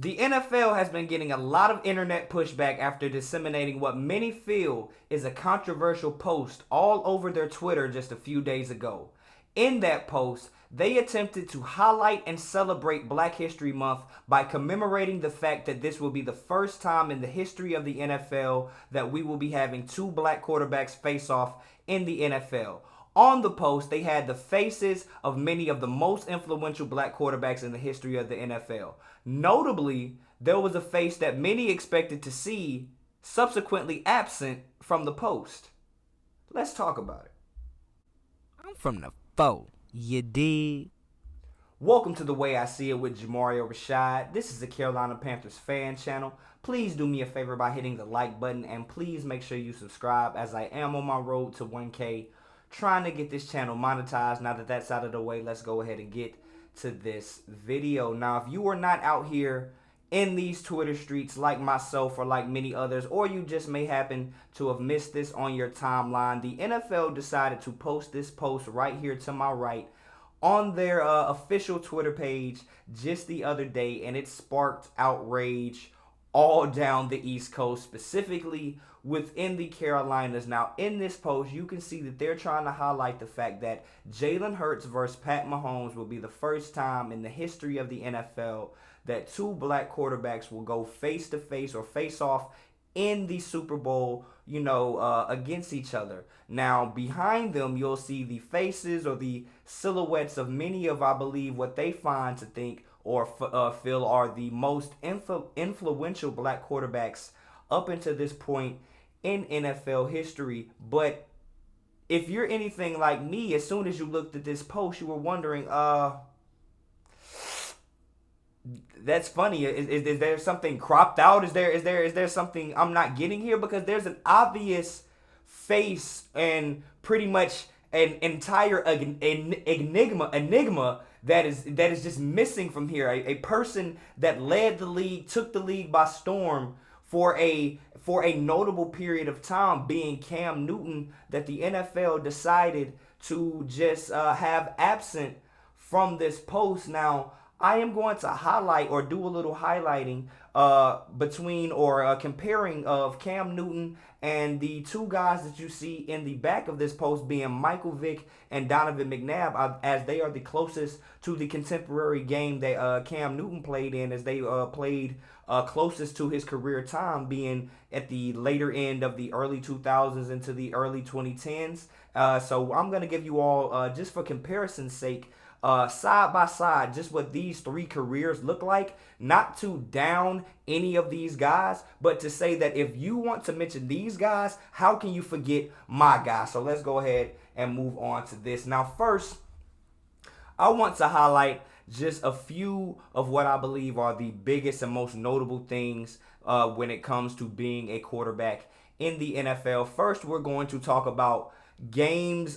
The NFL has been getting a lot of internet pushback after disseminating what many feel is a controversial post all over their Twitter just a few days ago. In that post, they attempted to highlight and celebrate Black History Month by commemorating the fact that this will be the first time in the history of the NFL that we will be having two black quarterbacks face off in the NFL. On the post, they had the faces of many of the most influential black quarterbacks in the history of the NFL. Notably, there was a face that many expected to see subsequently absent from the post. Let's talk about it. I'm from the foe. You dig? Welcome to The Way I See It with Jamario Rashad. This is the Carolina Panthers fan channel. Please do me a favor by hitting the like button and please make sure you subscribe as I am on my road to 1K. Trying to get this channel monetized. Now that that's out of the way, let's go ahead and get to this video. Now, if you are not out here in these Twitter streets like myself or like many others, or you just may happen to have missed this on your timeline, the NFL decided to post this post right here to my right on their official Twitter page just the other day, and it sparked outrage all down the East Coast, specifically within the Carolinas. Now, in this post, you can see that they're trying to highlight the fact that Jalen Hurts versus Pat Mahomes will be the first time in the history of the NFL that two black quarterbacks will go face to face or face off in the Super Bowl, against each other. Now, behind them, you'll see the faces or the silhouettes of many of, I believe, what they find to think or feel are the most influential black quarterbacks up until this point in NFL history. But if you're anything like me, as soon as you looked at this post, you were wondering, that's funny. Is there something cropped out? Is there something I'm not getting here? Because there's an obvious face and pretty much an entire enigma that is just missing from here. A person that led the league, took the league by storm for a notable period of time, being Cam Newton, that the NFL decided to just have absent from this post. Now, I am going to highlight or do a little highlighting between or comparing of Cam Newton and the two guys that you see in the back of this post, being Michael Vick and Donovan McNabb, as they are the closest to the contemporary game that Cam Newton played in, as they played closest to his career time, being at the later end of the early 2000s into the early 2010s. So I'm going to give you all, just for comparison's sake, side by side, just what these three careers look like. Not to down any of these guys, but to say that if you want to mention these guys, how can you forget my guy? So let's go ahead and move on to this. Now, first, I want to highlight just a few of what I believe are the biggest and most notable things when it comes to being a quarterback in the NFL. First, we're going to talk about games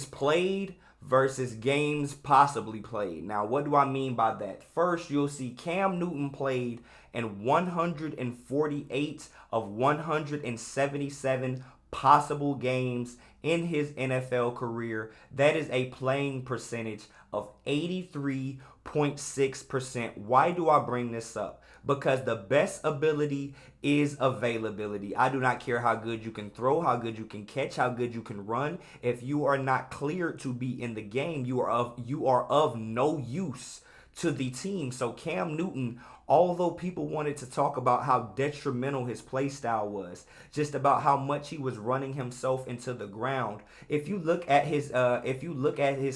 played versus games possibly played. Now, what do I mean by that? First, you'll see Cam Newton played in 148 of 177 possible games in his NFL career. That is a playing percentage of 83.6%. Why do I bring this up? Because the best ability is availability. I do not care how good you can throw, how good you can catch, how good you can run. If you are not cleared to be in the game, you are of no use to the team. So Cam Newton, although people wanted to talk about how detrimental his play style was, just about how much he was running himself into the ground, if you look at his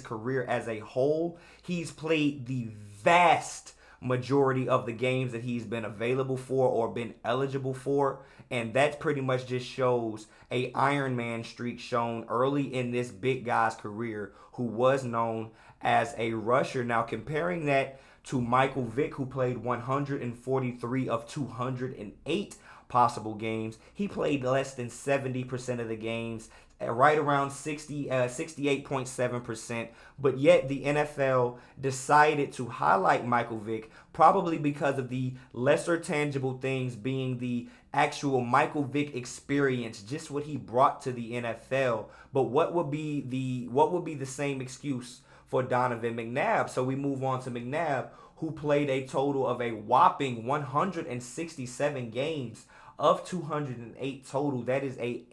career as a whole, he's played the vast majority of the games that he's been available for or been eligible for, and that pretty much just shows a Iron Man streak shown early in this big guy's career, who was known as a rusher. Now, comparing that to Michael Vick, who played 143 of 208 possible games, he played less than 70% of the games, right around 68.7%, but yet the NFL decided to highlight Michael Vick, probably because of the lesser tangible things being the actual Michael Vick experience, just what he brought to the NFL. But what would be the same excuse for Donovan McNabb? So we move on to McNabb, who played a total of a whopping 167 games of 208 total. That is a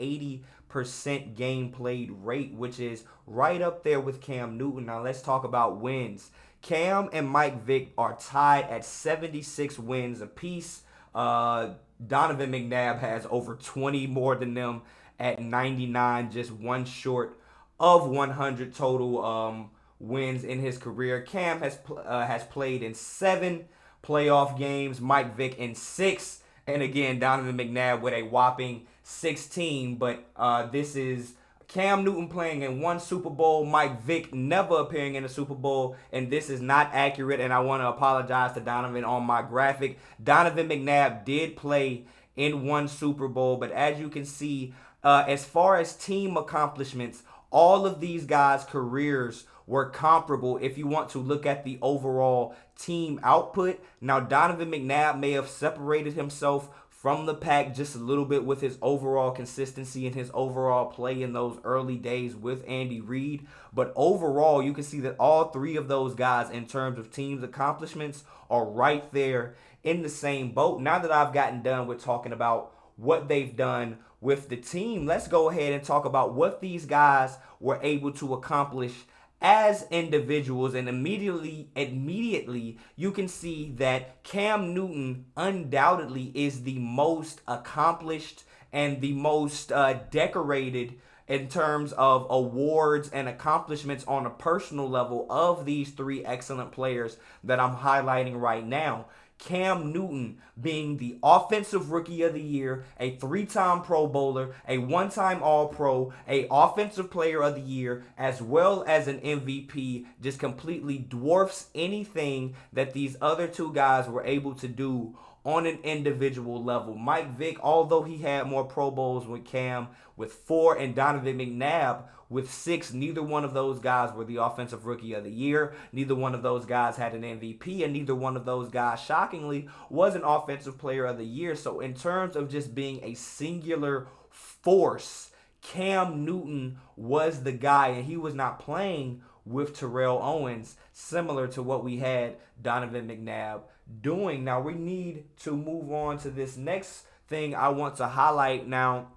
80% game played rate, which is right up there with Cam Newton. Now let's talk about wins. Cam and Mike Vick are tied at 76 wins apiece. Donovan McNabb has over 20 more than them at 99, just one short of 100 total wins in his career. Cam has played in 7 playoff games, Mike Vick in 6, and again Donovan McNabb with a whopping 16. But this is Cam Newton playing in 1 Super Bowl, Mike Vick never appearing in a Super Bowl, and this is not accurate, and I want to apologize to Donovan on my graphic. Donovan McNabb did play in 1 Super Bowl, but as you can see, as far as team accomplishments, all of these guys' careers were comparable if you want to look at the overall team output. Now, Donovan McNabb may have separated himself from the pack just a little bit with his overall consistency and his overall play in those early days with Andy Reid. But overall, you can see that all 3 of those guys in terms of team's accomplishments are right there in the same boat. Now that I've gotten done with talking about what they've done with the team, let's go ahead and talk about what these guys were able to accomplish as individuals. And immediately you can see that Cam Newton undoubtedly is the most accomplished and the most decorated in terms of awards and accomplishments on a personal level of these 3 excellent players that I'm highlighting right now. Cam Newton being the Offensive Rookie of the Year, a 3-time Pro Bowler, a 1-time All-Pro, a Offensive Player of the Year, as well as an MVP, just completely dwarfs anything that these other 2 guys were able to do on an individual level. Mike Vick, although he had more Pro Bowls with Cam with 4 and Donovan McNabb with 6, neither one of those guys were the Offensive Rookie of the Year. Neither one of those guys had an MVP, and neither one of those guys, shockingly, was an Offensive Player of the Year. So in terms of just being a singular force, Cam Newton was the guy, and he was not playing with Terrell Owens, similar to what we had Donovan McNabb doing. Now we need to move on to this next thing I want to highlight. Now,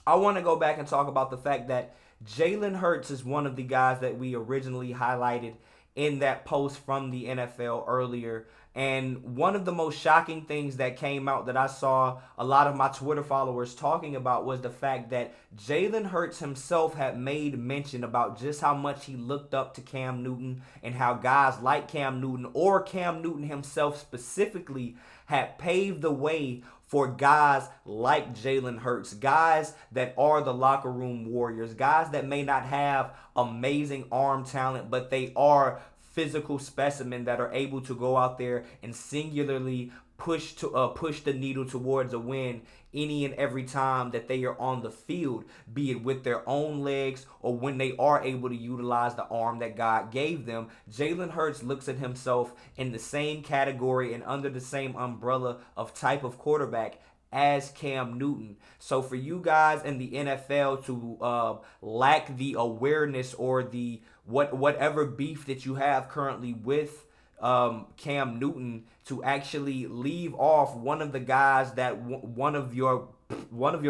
I want to go back and talk about the fact that Jalen Hurts is one of the guys that we originally highlighted in that post from the NFL earlier. And one of the most shocking things that came out that I saw a lot of my Twitter followers talking about was the fact that Jalen Hurts himself had made mention about just how much he looked up to Cam Newton and how guys like Cam Newton, or Cam Newton himself specifically, had paved the way for guys like Jalen Hurts, guys that are the locker room warriors, guys that may not have amazing arm talent, but they are physical specimen that are able to go out there and singularly push the needle towards a win any and every time that they are on the field, be it with their own legs or when they are able to utilize the arm that God gave them. Jalen Hurts looks at himself in the same category and under the same umbrella of type of quarterback as Cam Newton. So for you guys in the NFL to lack the awareness or the whatever beef that you have currently with Cam Newton, to actually leave off one of the guys that one of your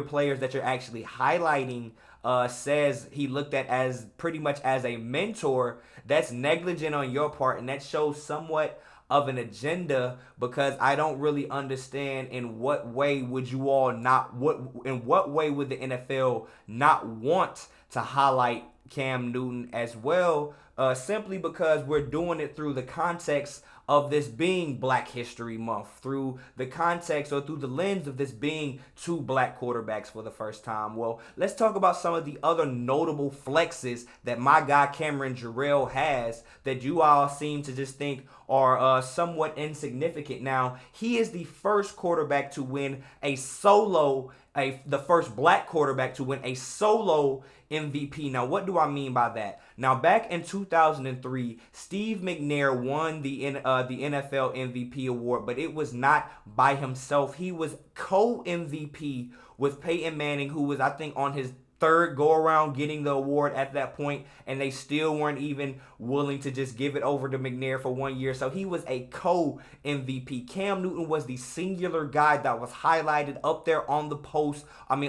players that you're actually highlighting says he looked at as pretty much as a mentor, that's negligent on your part, and that shows somewhat of an agenda, because I don't really understand in what way would you all not, in what way would the NFL not want to highlight Cam Newton as well, simply because we're doing it through the context of this being Black History Month, through the context or through the lens of this being 2 black quarterbacks for the first time. Well, let's talk about some of the other notable flexes that my guy Cameron Jarrell has that you all seem to just think are somewhat insignificant. Now, he is the first quarterback to win the first black quarterback to win a solo MVP. Now, what do I mean by that? Now, back in 2003, Steve McNair won the NFL MVP award, but it was not by himself. He was co-MVP with Peyton Manning, who was, I think, on his third go around getting the award at that point, and they still weren't even willing to just give it over to McNair for 1 year. So he was a co-MVP. Cam Newton was the singular guy that was highlighted up there on the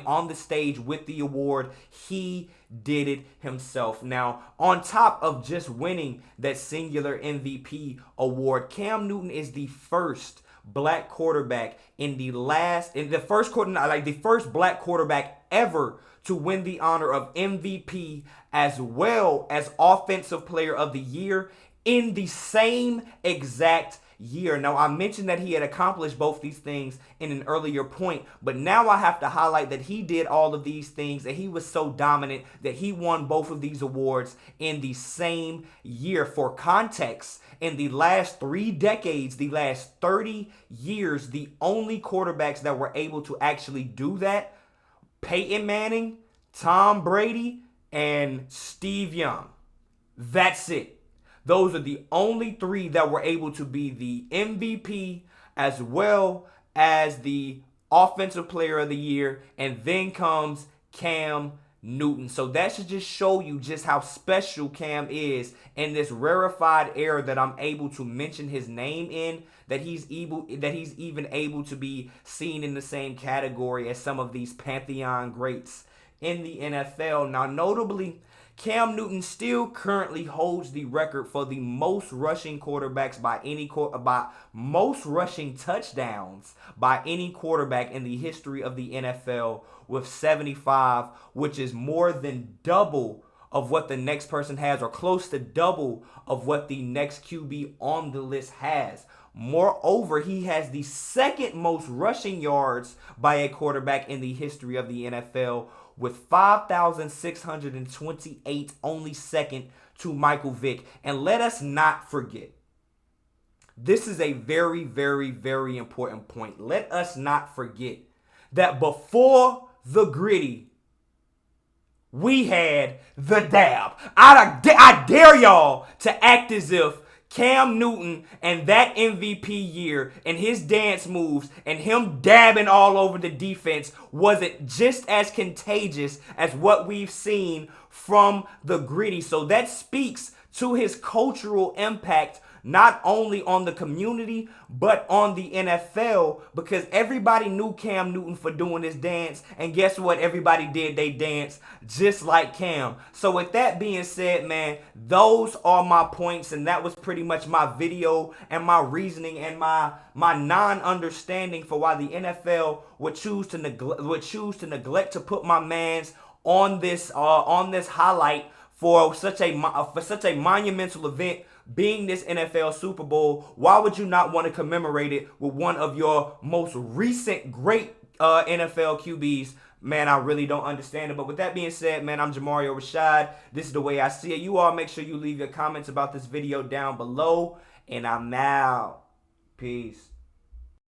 on the stage with the award. He did it himself. Now, on top of just winning that singular MVP award, Cam Newton is the first black quarterback the first black quarterback ever to win the honor of MVP as well as Offensive Player of the Year in the same exact year. Now, I mentioned that he had accomplished both these things in an earlier point, but now I have to highlight that he did all of these things, that he was so dominant that he won both of these awards in the same year. For context, in the last 3 decades, the last 30 years, the only quarterbacks that were able to actually do that, Peyton Manning, Tom Brady, and Steve Young. That's it. Those are the only 3 that were able to be the MVP as well as the Offensive Player of the Year, and then comes Cam Newton. So that should just show you just how special Cam is in this rarefied era that I'm able to mention his name in, that he's even able to be seen in the same category as some of these Pantheon greats in the NFL. Now, notably, Cam Newton still currently holds the record for the most rushing quarterbacks by most rushing touchdowns by any quarterback in the history of the NFL, with 75, which is more than double of what the next person has, or close to double of what the next QB on the list has. Moreover, he has the second most rushing yards by a quarterback in the history of the NFL, with 5,628, only second to Michael Vick. And let us not forget, this is a very, very, very important point. Let us not forget that before the Gritty, we had the Dab. I dare y'all to act as if Cam Newton and that MVP year and his dance moves and him dabbing all over the defense wasn't just as contagious as what we've seen from the Gritty. So that speaks to his cultural impact, not only on the community, but on the NFL, because everybody knew Cam Newton for doing his dance, and guess what? Everybody did they dance just like Cam. So with that being said, man, those are my points, and that was pretty much my video and my reasoning and my non-understanding for why the NFL would choose to neglect to put my mans on this highlight for such a monumental event, being this NFL Super Bowl. Why would you not want to commemorate it with one of your most recent great NFL QBs? Man, I really don't understand it. But with that being said, man, I'm Jamario Rashad. This is the way I see it. You all make sure you leave your comments about this video down below. And I'm out. Peace.